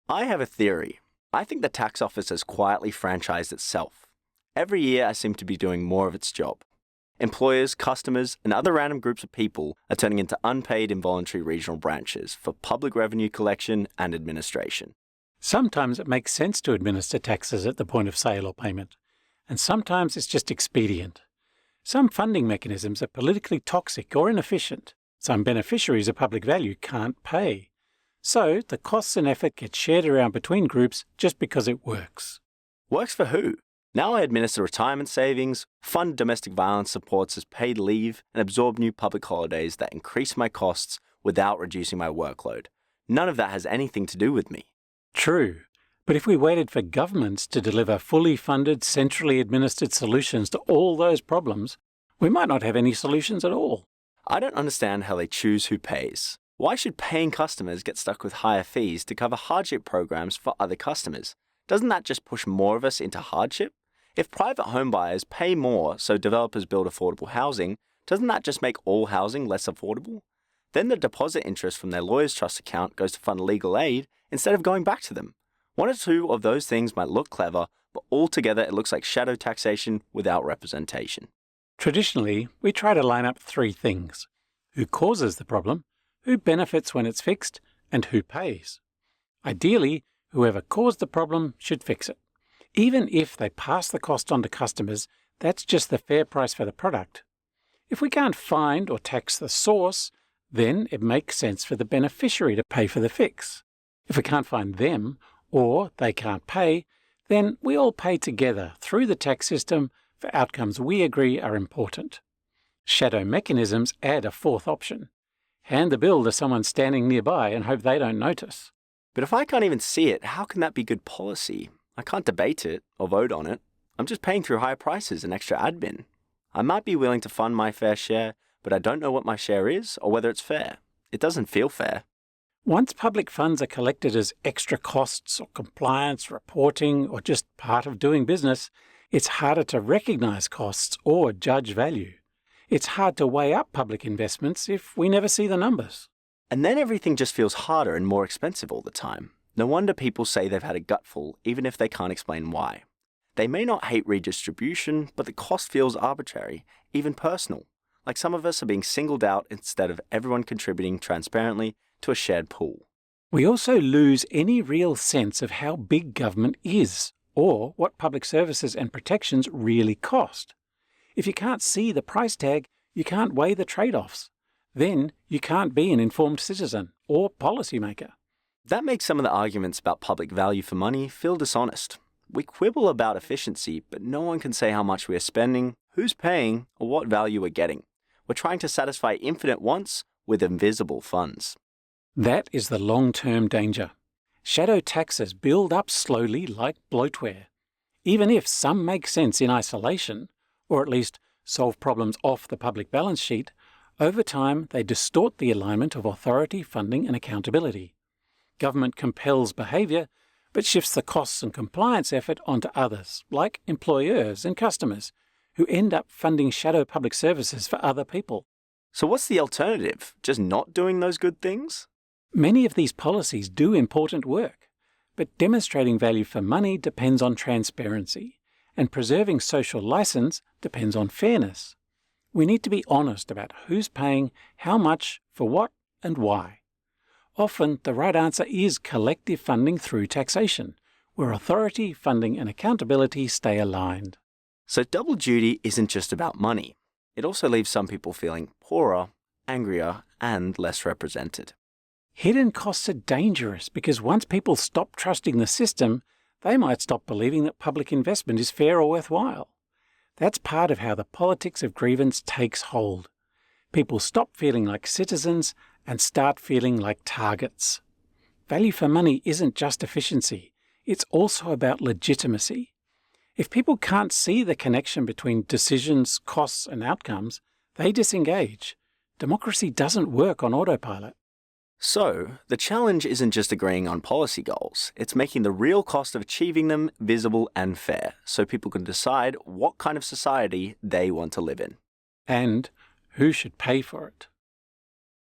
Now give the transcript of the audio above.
I have a theory. I think the tax office has quietly franchised itself. Every year I seem to be doing more of its job. Employers, customers, and other random groups of people are turning into unpaid involuntary regional branches for public revenue collection and administration. Sometimes it makes sense to administer taxes at the point of sale or payment, and sometimes it's just expedient. Some funding mechanisms are politically toxic or inefficient. Some beneficiaries of public value can't pay. So the costs and effort get shared around between groups just because it works. Works for who? Now I administer retirement savings, fund domestic violence supports as paid leave, and absorb new public holidays that increase my costs without reducing my workload. None of that has anything to do with me. True, but if we waited for governments to deliver fully funded, centrally administered solutions to all those problems, we might not have any solutions at all. I don't understand how they choose who pays. Why should paying customers get stuck with higher fees to cover hardship programs for other customers? Doesn't that just push more of us into hardship? If private home buyers pay more so developers build affordable housing, doesn't that just make all housing less affordable? Then the deposit interest from their lawyer's trust account goes to fund legal aid instead of going back to them. One or two of those things might look clever, but altogether it looks like shadow taxation without representation. Traditionally, we try to line up three things: who causes the problem, who benefits when it's fixed, and who pays. Ideally, whoever caused the problem should fix it. Even if they pass the cost on to customers, that's just the fair price for the product. If we can't find or tax the source, then it makes sense for the beneficiary to pay for the fix. If we can't find them, or they can't pay, then we all pay together through the tax system for outcomes we agree are important. Shadow mechanisms add a fourth option: hand the bill to someone standing nearby and hope they don't notice. But if I can't even see it, how can that be good policy? I can't debate it or vote on it. I'm just paying through higher prices and extra admin. I might be willing to fund my fair share, but I don't know what my share is or whether it's fair. It doesn't feel fair. Once public funds are collected as extra costs or compliance, reporting, or just part of doing business, it's harder to recognize costs or judge value. It's hard to weigh up public investments if we never see the numbers. And then everything just feels harder and more expensive all the time. No wonder people say they've had a gutful, even if they can't explain why. They may not hate redistribution, but the cost feels arbitrary, even personal. Like some of us are being singled out instead of everyone contributing transparently to a shared pool. We also lose any real sense of how big government is, or what public services and protections really cost. If you can't see the price tag, you can't weigh the trade-offs. Then you can't be an informed citizen or policymaker. That makes some of the arguments about public value for money feel dishonest. We quibble about efficiency, but no one can say how much we are spending, who's paying, or what value we're getting. We're trying to satisfy infinite wants with invisible funds. That is the long-term danger. Shadow taxes build up slowly like bloatware. Even if some make sense in isolation, or at least solve problems off the public balance sheet, over time they distort the alignment of authority, funding, and accountability. Government compels behaviour, but shifts the costs and compliance effort onto others, like employers and customers, who end up funding shadow public services for other people. So what's the alternative? Just not doing those good things? Many of these policies do important work, but demonstrating value for money depends on transparency, and preserving social license depends on fairness. We need to be honest about who's paying, how much, for what, and why. Often, the right answer is collective funding through taxation, where authority, funding, and accountability stay aligned. So double duty isn't just about money. It also leaves some people feeling poorer, angrier, and less represented. Hidden costs are dangerous because once people stop trusting the system, they might stop believing that public investment is fair or worthwhile. That's part of how the politics of grievance takes hold. People stop feeling like citizens and start feeling like targets. Value for money isn't just efficiency, it's also about legitimacy. If people can't see the connection between decisions, costs, and outcomes, they disengage. Democracy doesn't work on autopilot. So, the challenge isn't just agreeing on policy goals, it's making the real cost of achieving them visible and fair, so people can decide what kind of society they want to live in. And who should pay for it.